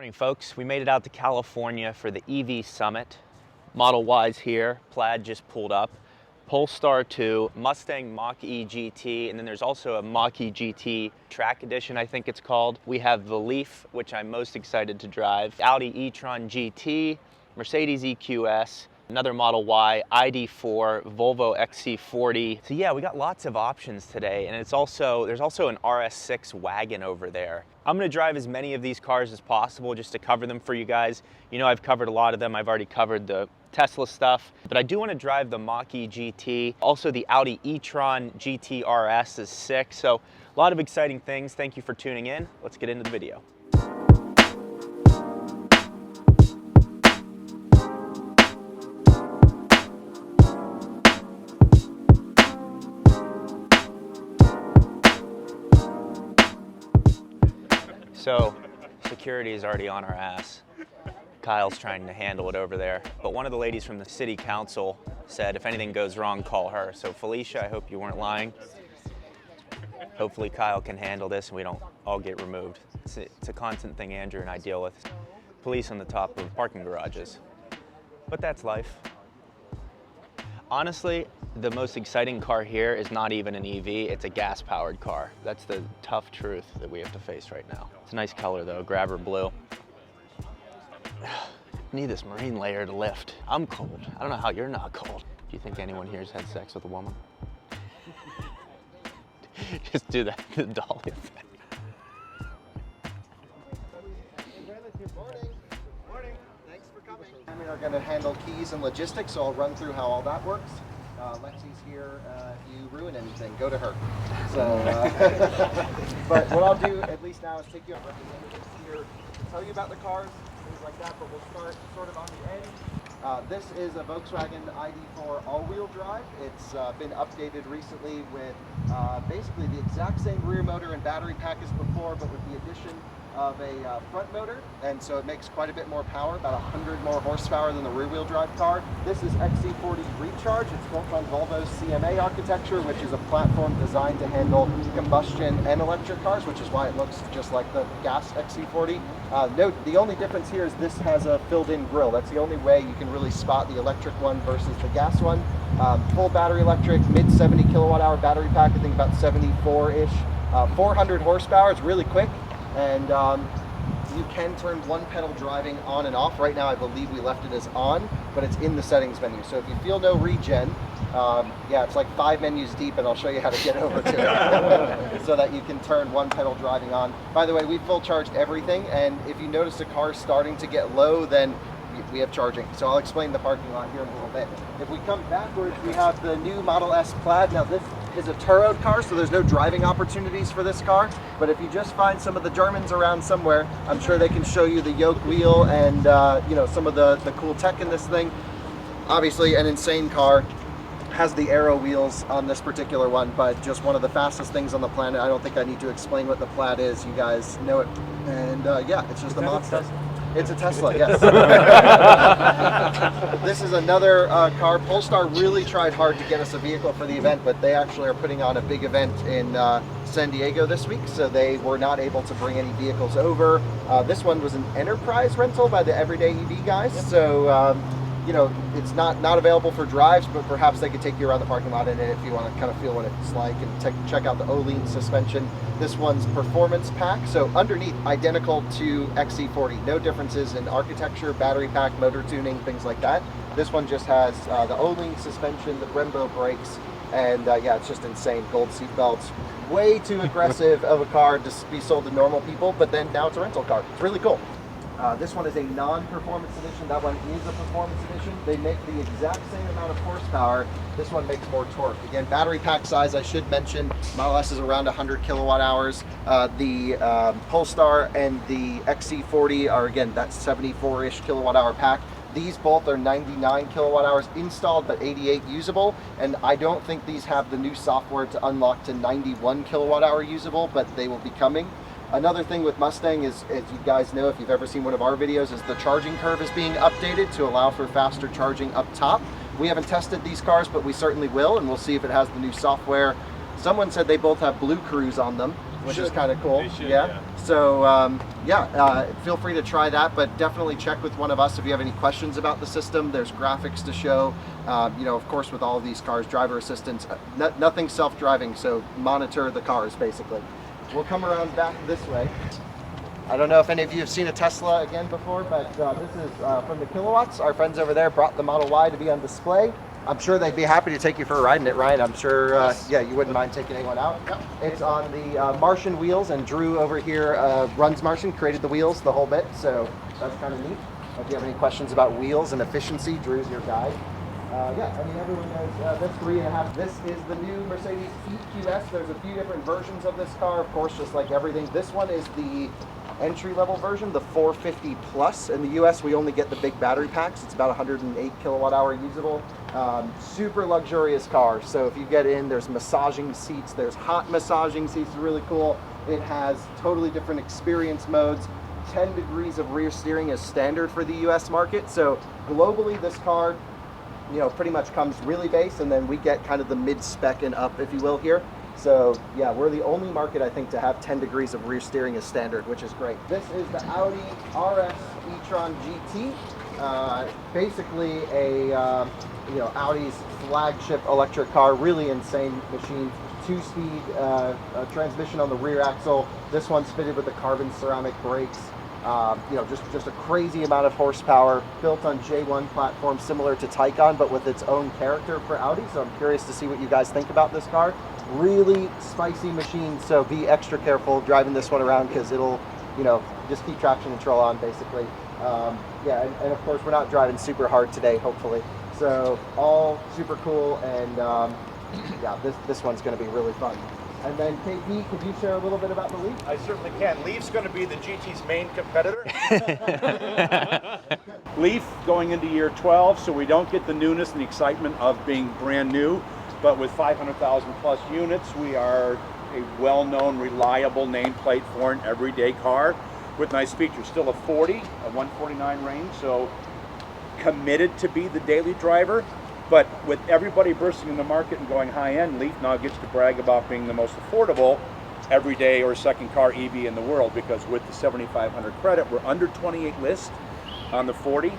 Morning folks, we made it out to California for the EV Summit. Model Y's here, Plaid just pulled up, Polestar 2, Mustang Mach-E GT, and then there's also a Mach-E GT Track Edition, I think it's called. We have the Leaf, which I'm most excited to drive, Audi e-tron GT, Mercedes EQS, another Model Y, ID4, Volvo XC40. So yeah, we got lots of options today, and there's also an RS6 wagon over there. I'm gonna drive as many of these cars as possible just to cover them for you guys. You know, I've covered a lot of them. I've already covered the Tesla stuff, but I do wanna drive the Mach-E GT. Also the Audi e-tron GT RS is sick. So a lot of exciting things. Thank you for tuning in. Let's get into the video. So security is already on our ass. Kyle's trying to handle it over there. But one of the ladies from the city council said if anything goes wrong, call her. So Felicia, I hope you weren't lying. Hopefully Kyle can handle this and we don't all get removed. It's a constant thing Andrew and I deal with. Police on the top of parking garages. But that's life. Honestly, the most exciting car here is not even an EV, it's a gas-powered car. That's the tough truth that we have to face right now. It's a nice color though, grabber blue. Need this marine layer to lift. I'm cold. I don't know how you're not cold. Do you think anyone here's had sex with a woman? Just do that, the dolly effect. We are going to handle keys and logistics, so I'll run through how all that works. Lexi's here. If you ruin anything, go to her. So, but what I'll do, at least now, is take you up representatives here to tell you about the cars, things like that, but we'll start sort of on the end. This is a Volkswagen ID4 all-wheel drive. It's been updated recently with basically the exact same rear motor and battery pack as before, but with the addition of a front motor, and so it makes quite a bit more power, about 100 more horsepower than the rear-wheel drive car. This is XC40 Recharge. It's built on Volvo's CMA architecture, which is a platform designed to handle combustion and electric cars, which is why it looks just like the gas XC40. Note, the only difference here is this has a filled-in grille. That's the only way you can really spot the electric one versus the gas one. Full battery electric, mid 70 kilowatt-hour battery pack, I think about 74-ish. 400 horsepower, it's really quick. And you can turn one pedal driving on and off. Right now I believe we left it as on, but it's in the settings menu. So if you feel no regen, yeah, it's like 5 menus deep, and I'll show you how to get over to it so that you can turn one pedal driving on. By the way, we full charged everything, and if you notice the car starting to get low, then we have charging. So I'll explain the parking lot here in a little bit. If we come backwards, we have the new Model S Plaid. Now this is a Turoed car, so there's no driving opportunities for this car. But if you just find some of the Germans around somewhere, I'm sure they can show you the yoke wheel and you know, some of the cool tech in this thing. Obviously an insane car. Has the aero wheels on this particular one, but just one of the fastest things on the planet. I don't think I need to explain what the Plaid is. You guys know it. And yeah, it's just a monster. It's a Tesla, yes. This is another car. Polestar really tried hard to get us a vehicle for the event, but they actually are putting on a big event in San Diego this week, so they were not able to bring any vehicles over. This one was an enterprise rental by the Everyday EV guys, yep. So you know, it's not available for drives, but perhaps they could take you around the parking lot in it if you want to kind of feel what it's like and check out the Olean suspension. This one's performance pack, so underneath identical to XC40, no differences in architecture, battery pack, motor tuning, things like that. This one just has the Olean suspension, the Brembo brakes, and yeah, it's just insane. Gold seat belts, way too aggressive of a car to be sold to normal people, but then now it's a rental car. It's really cool. This one is a non-performance edition. That one is a performance edition. They make the exact same amount of horsepower. This one makes more torque. Again, battery pack size, I should mention, Model S is around 100 kilowatt hours. The Polestar and the XC40 are, again, that 74-ish kilowatt hour pack. These both are 99 kilowatt hours installed, but 88 usable. And I don't think these have the new software to unlock to 91 kilowatt hour usable, but they will be coming. Another thing with Mustang is, as you guys know, if you've ever seen one of our videos, is the charging curve is being updated to allow for faster charging up top. We haven't tested these cars, but we certainly will, and we'll see if it has the new software. Someone said they both have Blue Cruise on them, which is kind of cool. They should, yeah. So feel free to try that, but definitely check with one of us if you have any questions about the system. There's graphics to show. Of course, with all of these cars, driver assistance, nothing self-driving, so monitor the cars basically. We'll come around back this way. I don't know if any of you have seen a Tesla again before, but this is from the Kilowatts. Our friends over there brought the Model Y to be on display. I'm sure they'd be happy to take you for a ride in it, Ryan. I'm sure, you wouldn't mind taking anyone out. Yep. It's on the Martian wheels, and Drew over here runs Martian, created the wheels, the whole bit, so that's kind of neat. If you have any questions about wheels and efficiency, Drew's your guy. Everyone knows this 3.5. This is the new Mercedes EQS. There's a few different versions of this car, of course, just like everything. This one is the entry-level version, the 450 Plus. In the US, we only get the big battery packs. It's about 108 kilowatt-hour usable. Super luxurious car. So if you get in, there's massaging seats. There's hot massaging seats, really cool. It has totally different experience modes. 10 degrees of rear steering is standard for the US market. So globally, this car, pretty much comes really base, and then we get kind of the mid-spec and up, if you will, here. So yeah, we're the only market, I think, to have 10 degrees of rear steering as standard, which is great. This is the Audi RS e-tron GT. Basically Audi's flagship electric car, really insane machine. 2-speed transmission on the rear axle. This one's fitted with the carbon ceramic brakes. Just a crazy amount of horsepower, built on J1 platform, similar to Taycan, but with its own character for Audi. So I'm curious to see what you guys think about this car. Really spicy machine, so be extra careful driving this one around, because it'll, just keep traction control on, basically. And of course, we're not driving super hard today, hopefully. So all super cool, and this one's going to be really fun. And then KP, could you share a little bit about the Leaf? I certainly can. Leaf's going to be the GT's main competitor. Leaf going into year 12, so we don't get the newness and the excitement of being brand new, but with 500,000 plus units, we are a well-known, reliable nameplate for an everyday car with nice features. Still a 149 range, so committed to be the daily driver. But with everybody bursting in the market and going high-end, Leaf now gets to brag about being the most affordable everyday or second car EV in the world, because with the 7,500 credit, we're under 28 list on the 40,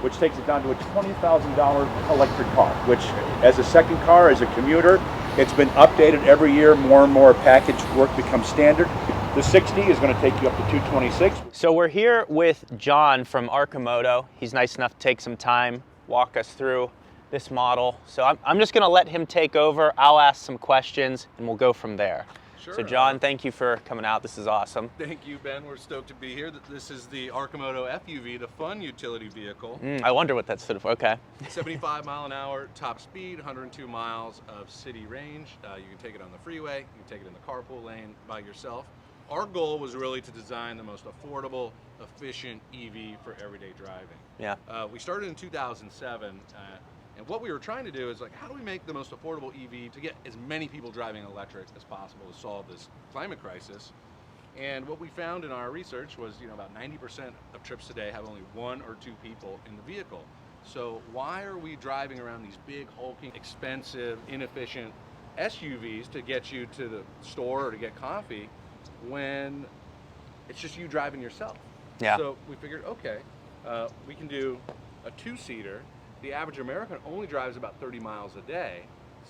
which takes it down to a $20,000 electric car, which as a second car, as a commuter, it's been updated every year. More and more package work becomes standard. The 60 is going to take you up to 226. So we're here with John from Arcimoto. He's nice enough to take some time, walk us through this model. So I'm just going to let him take over. I'll ask some questions and we'll go from there. Sure. So John, thank you for coming out. This is awesome. Thank you, Ben. We're stoked to be here. This is the Arcimoto FUV, the fun utility vehicle. I wonder what that stood for. Okay. 75 mile an hour top speed, 102 miles of city range. You can take it on the freeway, you can take it in the carpool lane by yourself. Our goal was really to design the most affordable, efficient EV for everyday driving. Yeah. We started in 2007. And what we were trying to do is, like, how do we make the most affordable EV to get as many people driving electric as possible to solve this climate crisis? And what we found in our research was, about 90% of trips today have only 1 or 2 people in the vehicle. So why are we driving around these big, hulking, expensive, inefficient SUVs to get you to the store or to get coffee when it's just you driving yourself? Yeah. So we figured, okay, we can do a 2-seater. The average American only drives about 30 miles a day.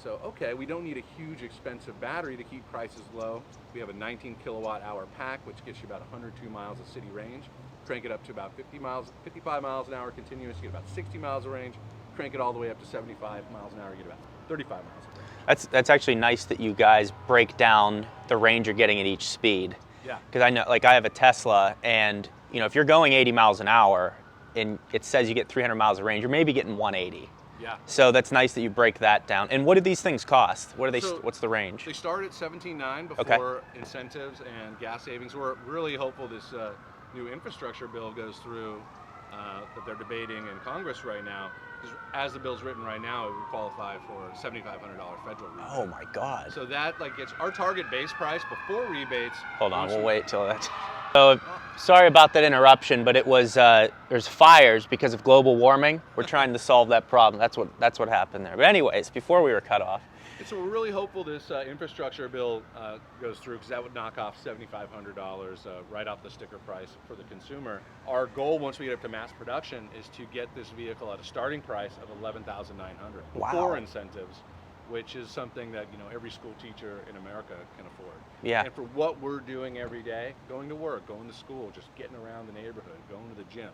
So, okay, we don't need a huge expensive battery to keep prices low. We have a 19 kilowatt hour pack, which gets you about 102 miles of city range. Crank it up to about 55 miles an hour continuous, you get about 60 miles of range. Crank it all the way up to 75 miles an hour, you get about 35 miles of range. That's actually nice that you guys break down the range you're getting at each speed. Yeah. Because I know, like, I have a Tesla, and if you're going 80 miles an hour, and it says you get 300 miles of range, you're maybe getting 180. Yeah. So that's nice that you break that down. And what do these things cost? What's the range? They start at $17,900 before incentives and gas savings. We're really hopeful this new infrastructure bill goes through that they're debating in Congress right now. Because as the bill's written right now, it would qualify for $7,500 federal rebate. Oh my God. So that gets our target base price before rebates. Hold on, we'll wait till that's. So sorry about that interruption, but it was there's fires because of global warming. We're trying to solve that problem. That's what happened there. But anyways, before we were cut off, So we're really hopeful this infrastructure bill goes through, because that would knock off $7,500 right off the sticker price for the consumer. Our goal, once we get up to mass production, is to get this vehicle at a starting price of $11,900 before incentives, which is something that every school teacher in America can afford. Yeah. And for what we're doing every day, going to work, going to school, just getting around the neighborhood, going to the gym,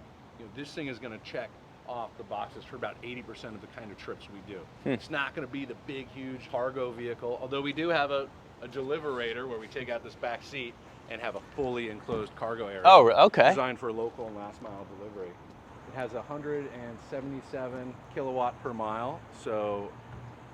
this thing is going to check off the boxes for about 80% of the kind of trips we do. It's not going to be the big, huge cargo vehicle, although we do have a deliverator where we take out this back seat and have a fully enclosed cargo area. Oh, okay. Designed for local and last mile delivery. It has 177 kilowatt per mile, so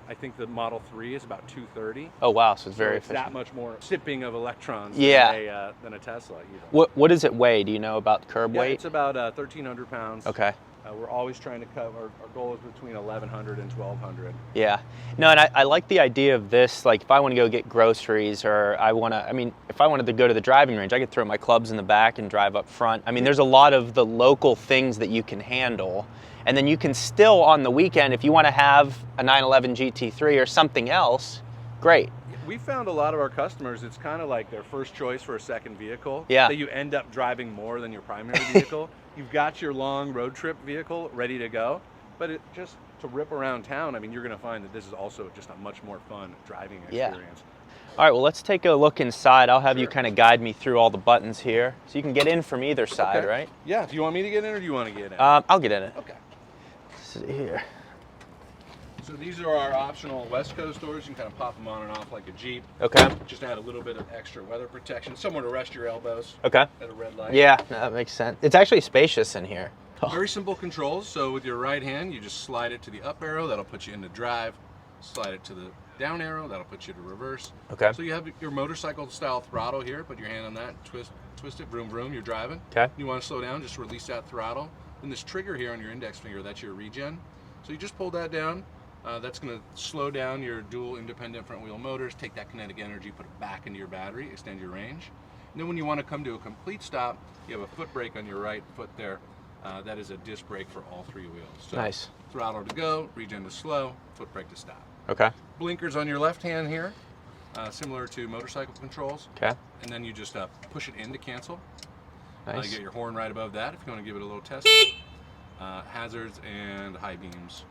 I think the Model 3 is about 230. Oh wow, so it's very efficient. That much more sipping of electrons than a Tesla. Even. What does it weigh? Do you know about curb weight? It's about 1,300 pounds. Okay. We're always trying to cover, our goal is between 1,100 and 1,200. Yeah. No, and I like the idea of this, like if I want to go get groceries or if I wanted to go to the driving range, I could throw my clubs in the back and drive up front. I mean, there's a lot of the local things that you can handle. And then you can still, on the weekend, if you want to have a 911 GT3 or something else, great. We found a lot of our customers, it's kind of like their first choice for a second vehicle. Yeah. That you end up driving more than your primary vehicle. You've got your long road trip vehicle ready to go, but it just to rip around town, I mean, you're going to find that this is also just a much more fun driving experience. Yeah. All right, well, let's take a look inside. I'll have you kind of guide me through all the buttons here. So you can get in from either side, right? Yeah, do you want me to get in or do you want to get in? I'll get in it. Okay. Let's see here. So these are our optional West Coast doors. You can kind of pop them on and off like a Jeep. Okay. Just add a little bit of extra weather protection, somewhere to rest your elbows. Okay. At a red light. Yeah, that makes sense. It's actually spacious in here. Very simple controls. So with your right hand, you just slide it to the up arrow. That'll put you into drive. Slide it to the down arrow. That'll put you to reverse. Okay. So you have your motorcycle style throttle here. Put your hand on that. Twist it. Vroom, vroom. You're driving. Okay. You want to slow down, just release that throttle. Then this trigger here on your index finger, that's your regen. So you just pull that down. That's going to slow down your dual independent front wheel motors, take that kinetic energy, put it back into your battery, extend your range. And then when you want to come to a complete stop, you have a foot brake on your right foot there. That is a disc brake for all three wheels. So nice. Throttle to go, regen to slow, foot brake to stop. Okay. Blinkers on your left hand here, similar to motorcycle controls. Okay. And then you just push it in to cancel. Nice. You get your horn right above that if you want to give it a little test. Hazards and high beams.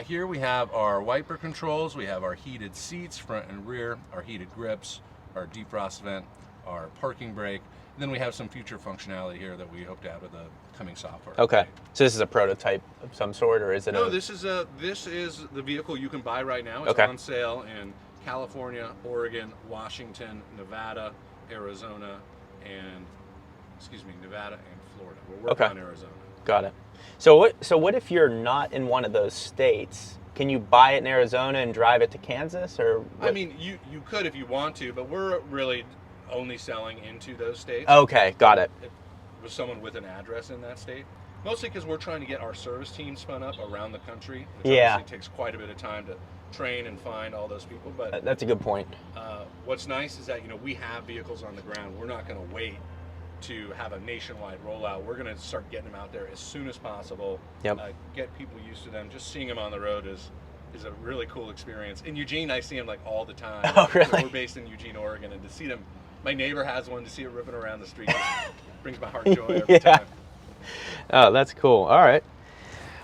Here we have our wiper controls, we have our heated seats, front and rear, our heated grips, our defrost vent, our parking brake, and then we have some future functionality here that we hope to add with the coming software. Okay, so this is a prototype of some sort, or is it? No, this is the vehicle you can buy right now. It's on sale in California, Oregon, Washington, Nevada, Arizona, and Nevada and Florida. We're working on Arizona. Got it. So what if you're not in one of those states? Can you buy it in Arizona and drive it to Kansas, or what? I mean, you could if you want to, but we're really only selling into those states. Okay, got it. With someone with an address in that state. Mostly because we're trying to get our service team spun up around the country, which obviously takes quite a bit of time to train and find all those people. But that's a good point. What's nice is that we have vehicles on the ground. We're not going to wait to have a nationwide rollout. We're going to start getting them out there as soon as possible. Yep. Get people used to them. Just seeing them on the road is a really cool experience. In Eugene, I see them like all the time. Oh, really? We're based in Eugene, Oregon, and to see them, my neighbor has one, to see it ripping around the street brings my heart joy every time. Oh, that's cool. All right.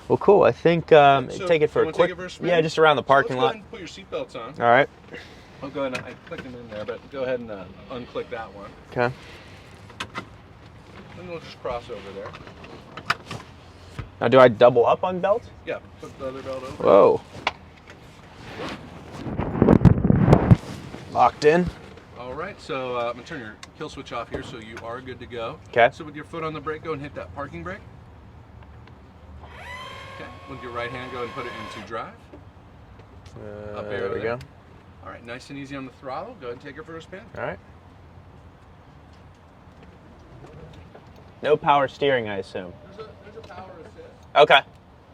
Well, cool. I think take it for a quick. Yeah, just around the parking lot. Go ahead and put your seatbelts on. All right. I'll go ahead and I clicked them in there, but go ahead and unclick that one. Okay. And we'll just cross over there. Now, do I double up on belt? Yeah, put the other belt over. Whoa. Locked in. All right, so I'm gonna turn your kill switch off here, so you are good to go. Okay. So with your foot on the brake, go and hit that parking brake. Okay. With your right hand, go and put it into drive. Up there we go. All right, nice and easy on the throttle. Go ahead and take your first spin. All right. No power steering, I assume. There's a power assist. Okay. And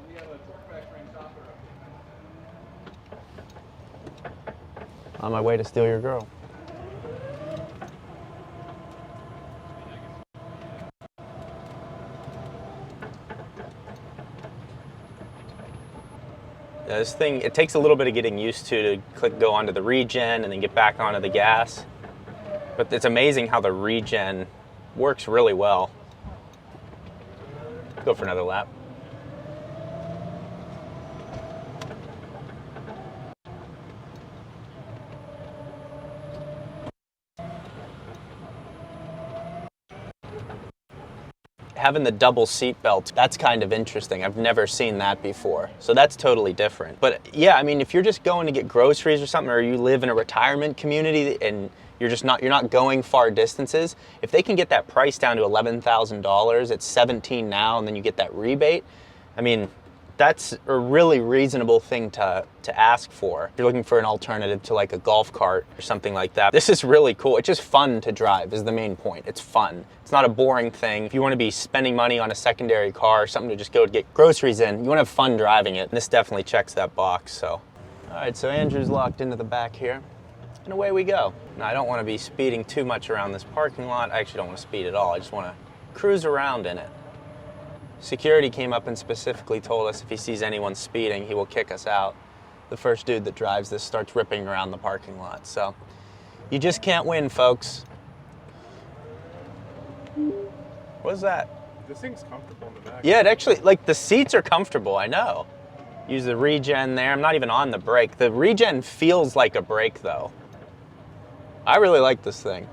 we have a torque vectoring software up. On my way to steal your girl. This thing, it takes a little bit of getting used to click go onto the regen and then get back onto the gas. But it's amazing how the regen works really well. Go for another lap. Having the double seat belts, that's kind of interesting. I've never seen that before. So that's totally different. But yeah, I mean, if you're just going to get groceries or something, or you live in a retirement community and you're not going far distances, if they can get that price down to $11,000, it's $17,000 now, and then you get that rebate, I mean, that's a really reasonable thing to ask for. If you're looking for an alternative to like a golf cart or something like that, this is really cool. It's just fun to drive is the main point. It's fun. It's not a boring thing. If you want to be spending money on a secondary car or something to just go get groceries in, you want to have fun driving it. And this definitely checks that box. So, all right, so Andrew's locked into the back here. And away we go. Now, I don't want to be speeding too much around this parking lot. I actually don't want to speed at all. I just want to cruise around in it. Security came up and specifically told us if he sees anyone speeding, he will kick us out. The first dude that drives this starts ripping around the parking lot. So you just can't win, folks. What is that? This thing's comfortable in the back. Yeah, it actually, like the seats are comfortable, I know. Use the regen there. I'm not even on the brake. The regen feels like a brake though. I really like this thing.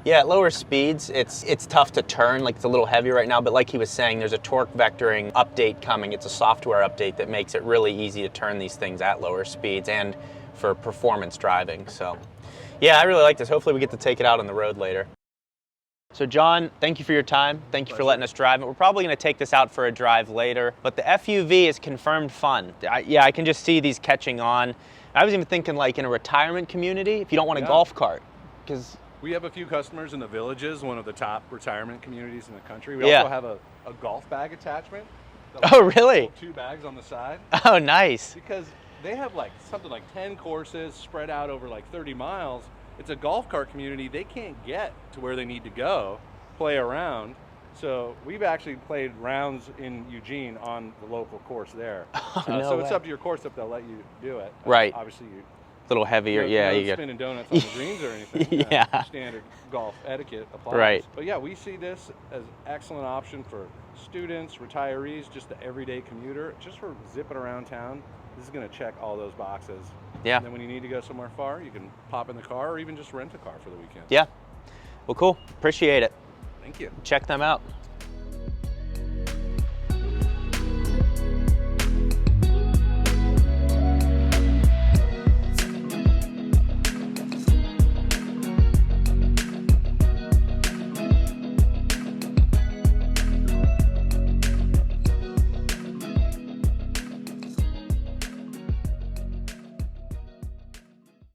Yeah, at lower speeds, it's tough to turn, like it's a little heavy right now, but like he was saying, there's a torque vectoring update coming. It's a software update that makes it really easy to turn these things at lower speeds and for performance driving. So yeah, I really like this. Hopefully we get to take it out on the road later. So John, thank you for your time. Thank you for letting us drive it. We're probably gonna take this out for a drive later, but the FUV is confirmed fun. I can just see these catching on. I was even thinking like in a retirement community, if you don't want a golf cart, because we have a few customers in the Villages, one of the top retirement communities in the country. We also have a golf bag attachment. Oh, really? 2 bags on the side. Oh, nice. Because they have like something like 10 courses spread out over like 30 miles. It's a golf cart community. They can't get to where they need to go, play around. So we've actually played rounds in Eugene on the local course there. So it's up to your course if they'll let you do it. Right. Obviously, you a little heavier, you get spinning donuts on the greens or anything. Yeah. Standard golf etiquette applies. Right. But yeah, we see this as an excellent option for students, retirees, just the everyday commuter, just for zipping around town. This is going to check all those boxes. Yeah. And then when you need to go somewhere far, you can pop in the car or even just rent a car for the weekend. Yeah. Well, cool. Appreciate it. Thank you. Check them out.